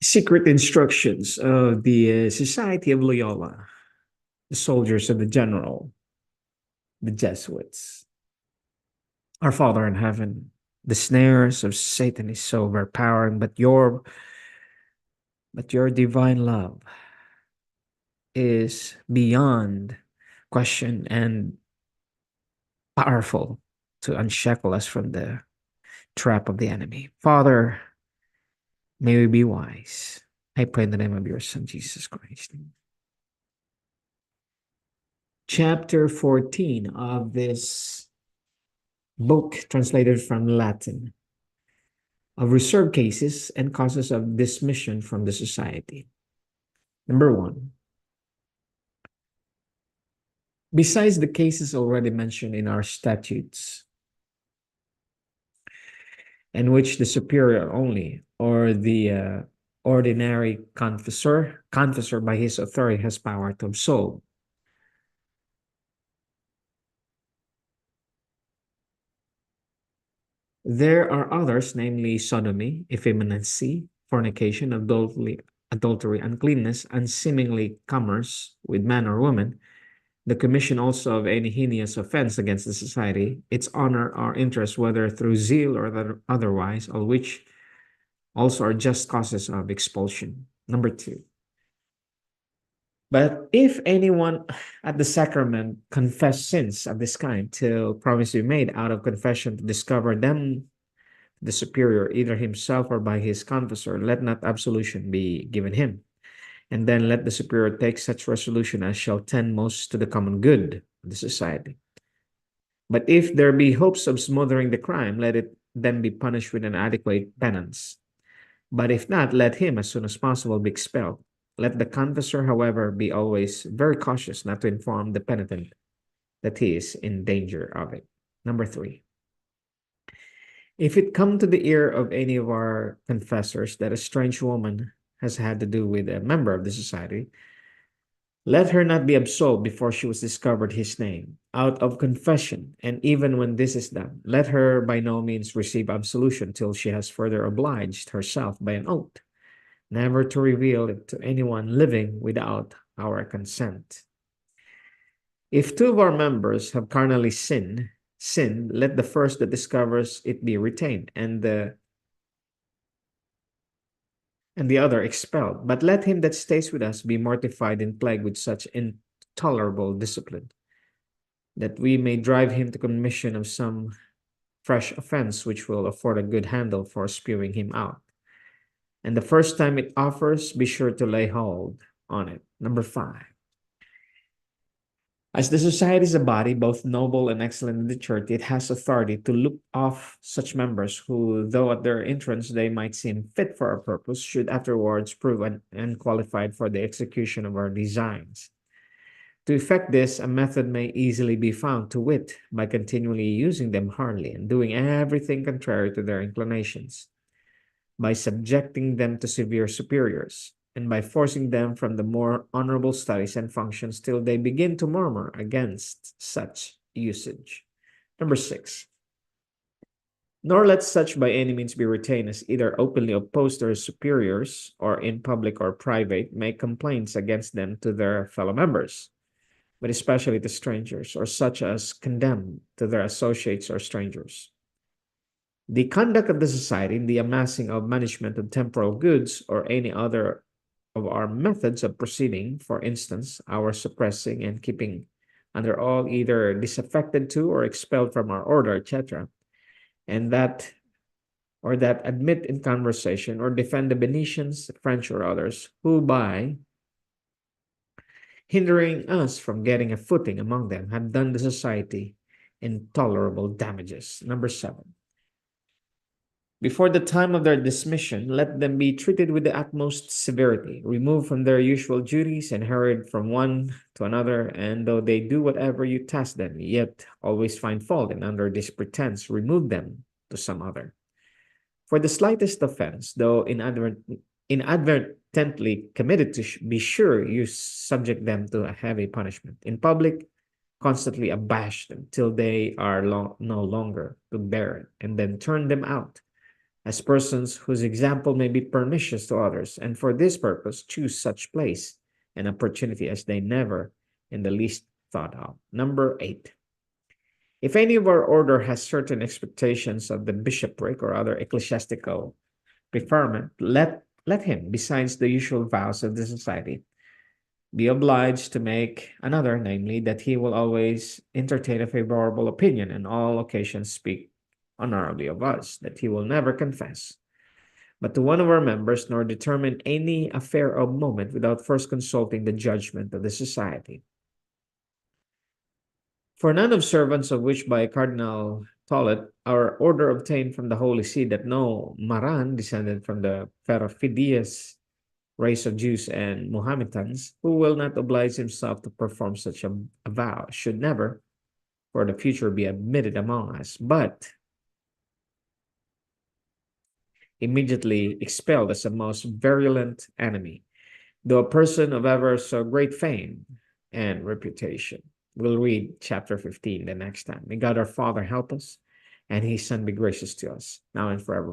Secret instructions of the Society of Loyola, the soldiers of the general, the Jesuits. Our Father in heaven, the snares of Satan is so overpowering, but your divine love is beyond question and powerful to unshackle us from the trap of the enemy. Father, may we be wise. I pray in the name of your Son, Jesus Christ. Chapter 14 of this book, translated from Latin, of reserved cases and causes of dismission from the society. Number one, besides the cases already mentioned in our statutes, in which the superior only or the ordinary confessor by his authority has power to absolve. There are others, namely sodomy, effeminacy, fornication, adultery, uncleanness, unseemly commerce with man or woman, the commission also of any heinous offense against the society, its honor or interest, whether through zeal or otherwise, all which also are just causes of expulsion. Number two. But if anyone at the sacrament confess sins of this kind till promise be made out of confession to discover them the superior, either himself or by his confessor, let not absolution be given him. And then let the superior take such resolution as shall tend most to the common good of the society. But if there be hopes of smothering the crime, let it then be punished with an adequate penance. But if not, let him as soon as possible be expelled. Let the confessor, however, be always very cautious not to inform the penitent that he is in danger of it. Number three. If it come to the ear of any of our confessors that a strange woman has had to do with a member of the society, let her not be absolved before she was discovered his name, out of confession, and even when this is done, let her by no means receive absolution till she has further obliged herself by an oath, never to reveal it to anyone living without our consent. If two of our members have carnally sinned, let the first that discovers it be retained, and the other expelled. But let him that stays with us be mortified and plagued with such intolerable discipline, that we may drive him to commission of some fresh offense which will afford a good handle for spewing him out. And the first time it offers, be sure to lay hold on it. Number five. As the society is a body, both noble and excellent in the church, it has authority to look off such members who, though at their entrance they might seem fit for our purpose, should afterwards prove unqualified for the execution of our designs. To effect this, a method may easily be found, to wit, by continually using them hardly and doing everything contrary to their inclinations, by subjecting them to severe superiors, and by forcing them from the more honorable studies and functions till they begin to murmur against such usage. Number six. Nor let such by any means be retained as either openly opposed to their superiors, or in public or private make complaints against them to their fellow members, but especially to strangers, or such as condemn to their associates or strangers. The conduct of the society in the amassing of management of temporal goods, or any other of our methods of proceeding, for instance, our suppressing and keeping under all either disaffected to or expelled from our order, etc., and that admit in conversation or defend the Venetians, French, or others, who by hindering us from getting a footing among them have done the society intolerable damages. Number seven. Before the time of their dismission, let them be treated with the utmost severity, removed from their usual duties, and hurried from one to another. And though they do whatever you task them, yet always find fault, and under this pretense remove them to some other. For the slightest offense, though inadvertently committed, to be sure you subject them to a heavy punishment. In public, constantly abash them till they are no longer to bear it, and then turn them out, as persons whose example may be pernicious to others, and for this purpose choose such place and opportunity as they never in the least thought of. Number 8. If any of our order has certain expectations of the bishopric or other ecclesiastical preferment, let him, besides the usual vows of the society, be obliged to make another, namely, that he will always entertain a favorable opinion and all occasions speak honorably of us, that he will never confess, but to one of our members, nor determine any affair of moment without first consulting the judgment of the society. For non-observance of which by Cardinal Tollet, our order obtained from the Holy See that no Maran descended from the perfidious race of Jews and Mohammedans, who will not oblige himself to perform such a vow, should never, for the future, be admitted among us, but immediately expelled as a most virulent enemy, though a person of ever so great fame and reputation. We'll read chapter 15 the next time. May God our Father help us, and his Son be gracious to us, now and forever.